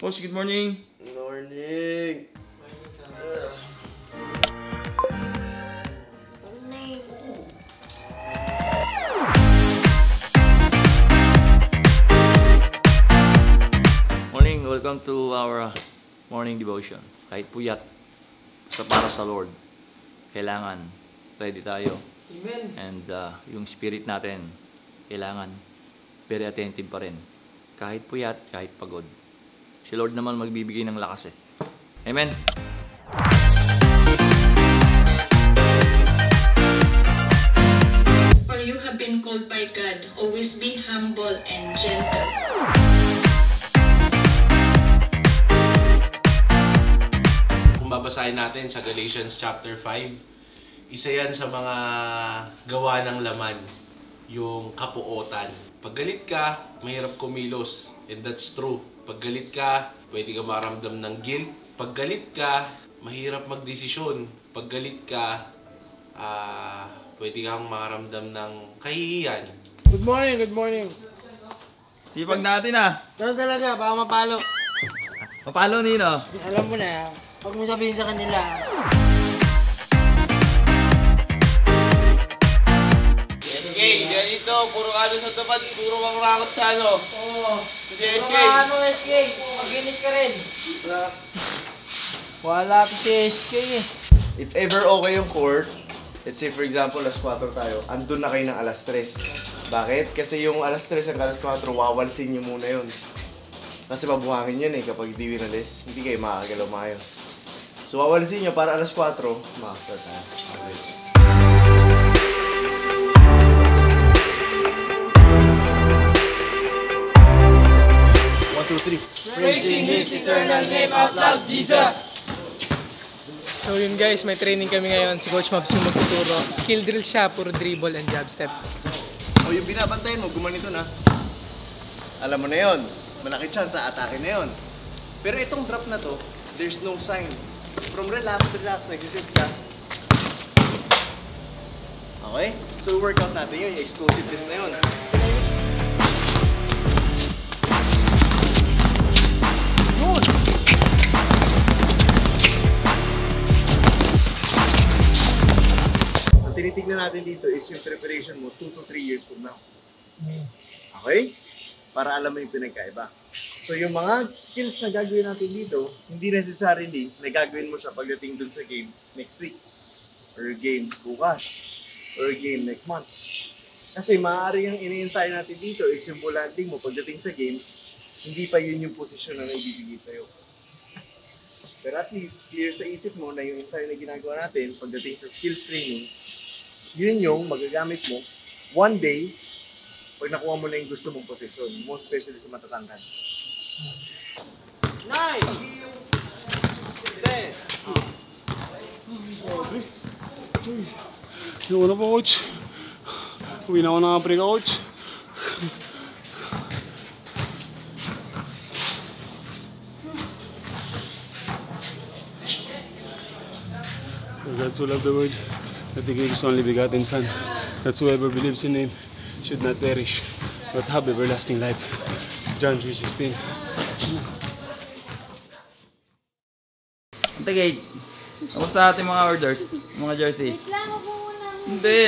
Coach, good morning. Good morning. Morning, welcome to our morning devotion. Kahit puyat, basta para sa Lord, kailangan ready tayo. Amen. And yung spirit natin, kailangan very attentive pa rin. Kahit puyat, kahit pagod. Si Lord naman magbibigay ng lakas eh. Amen. For you have been called by God, always be humble and gentle. Kung babasahin natin sa Galatians chapter 5, isa yan sa mga gawa ng laman, yung kapuotan. Pag galit ka, mahirap kumilos. And that's true. Pag galit ka, pwede ka maramdam ng guilt. Pag galit ka, mahirap magdesisyon. Pag galit ka, pwede kang makaramdam ng kahihiyan. Good morning, good morning. Sipag natin ah. Ano talaga, baka mapalo. Mapalo Nino. Alam mo na, huwag mo sabihin sa kanila. SK, ganito, puro ano sa tapat, puro mangrakot sa ano. Oo. Si SK. Ano SK? Maginis ka rin. Wala pa si SK eh. If ever okay yung court, let's say for example, alas 4 tayo, andun na kayo ng alas 3. Bakit? Kasi yung alas 3 hanggang alas 4, wawalsin nyo muna yun. Kasi mabuhangin yun eh, kapag di winalis, hindi kayo makakagalaw maayos. So wawalsin nyo para alas 4, makastart tayo. Okay. Praising His eternal name out loud, Jesus! So yun guys, may training kami ngayon. Si Coach Mabs yung magtuturo. Skill drill siya, puro dribble and jab step. O yung binabantayan mo, gumanito na. Alam mo na yun, malaki chance sa atake na yun. Pero itong drop na to, there's no sign. From relax, nag-isip ka. Okay? So workout natin yun, yung explosiveness na yun. Good! Ang tinitignan natin dito is yung preparation mo 2 to 3 years from now. Okay? Para alam mo yung pinagkaiba. So yung mga skills na gagawin natin dito, hindi necessarily na gagawin mo siya pagdating dun sa game next week. Or game bukas. Or game next month. Kasi maaari yung ini-ensayo natin dito is yung landing mo pagdating sa games, hindi pa yun yung posisyon na naibibigay sa'yo. Pero at least, clear sa isip mo na yung ensayo na ginagawa natin pagdating sa skills training, yun yung magagamit mo one day pag nakuha mo na yung gusto mong posisyon, most especially sa matatangkad. Nice! Yung una po, coach. Uwi na ako ng Africa, coach. For God so loved the world that He gave His only begotten Son, that whoever believes in Him should not perish, but have everlasting life. John 3:16. Antigate, kamusta ating mga orders? Mga jersey? Reklamo po muna. Hindi!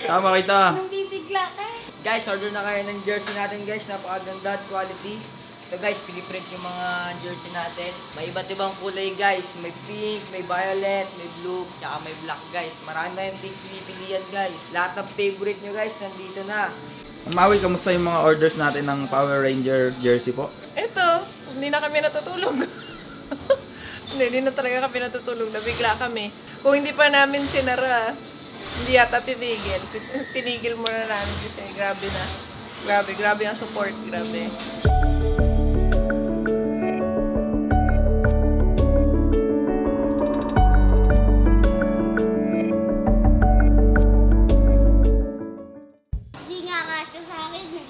Tama kita! Nung bibigla ka eh. Guys, order na kayo ng jersey natin guys. Napakaganda at quality. Ito guys, piniprint yung mga jersey natin. May iba't ibang kulay guys. May pink, may violet, may blue, tsaka may black guys. Marami tayong pinipilian guys. Lahat ng favorite nyo guys, nandito na. Maui, kamusta yung mga orders natin ng Power Ranger jersey po? Eto, hindi na kami natutulog. Hindi na talaga kami natutulog. Nabigla kami. Kung hindi pa namin sinara, hindi yata tinigil. Tinigil muna namin kasi grabe na. Grabe ang support. Grabe. Hindi nga kasya sa akin eh.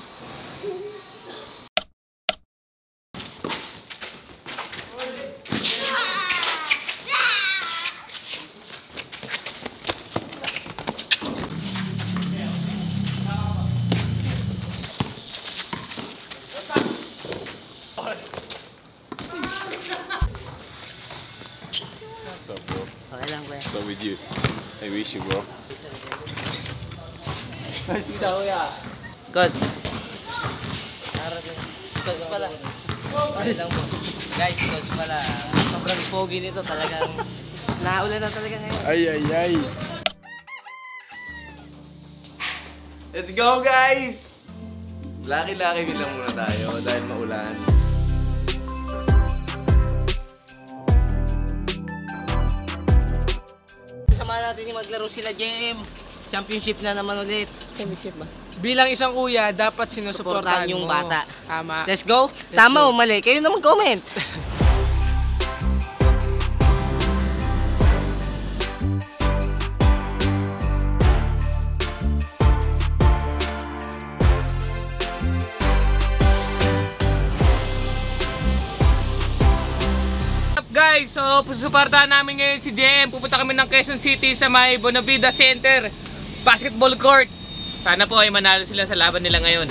Okay lang, kuya. So with you. I wish you, bro. Kita, kuya. Coach. Coach pala. Okay lang po. Guys, coach pala. Sobrang pogi nito talagang. Naulan na talaga ngayon. Ay. Let's go, guys! Laki-laki lang muna tayo dahil maulan. Samahan natin yung maglaro sila, JM. Championship na naman ulit. Championship ba? Bilang isang kuya, dapat sinusuportahan Suportahan yung mo. bata. Tama. Let's go. Tama o mali? Kayo na mag-comment. Guys, so susuportahan namin ngayon si JM. Pupunta kami ng Quezon City sa may Bonavida Center Basketball Court. Sana po ay manalo sila sa laban nila ngayon.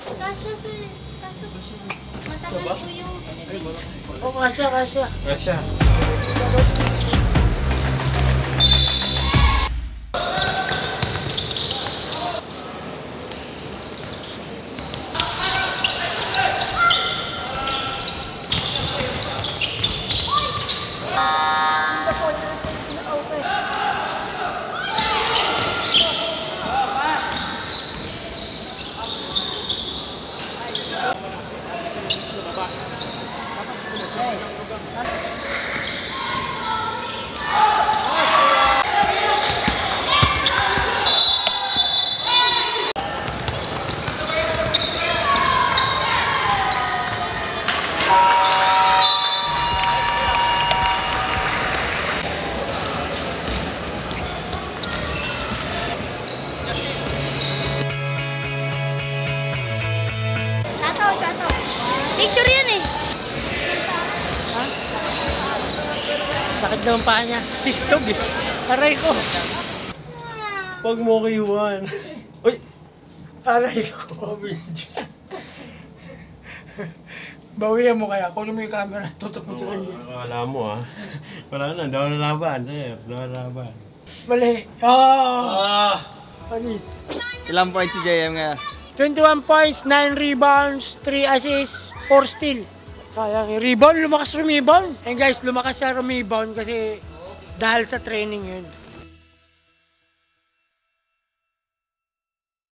Kasya, sir. Kaso, matagal po yung... Kasya. Shato. Picture yan eh. Sakit naman paa niya. Sistog eh. Aray ko. Huwag mo kiwan. Uy! Aray ko. Bawian mo kaya. Kunin mo yung camera. Tutok mo sa kanya. Wala mo Wala na. Daw na laban. Sir. Daw na laban. Mali. Alis. Ilang points si JM ngayon? 21 points, 9 rebounds, 3 assists, 4 steal. Kaya rebound, lumakas rebound. And guys, lumakas sa rebound kasi dahil sa training yun.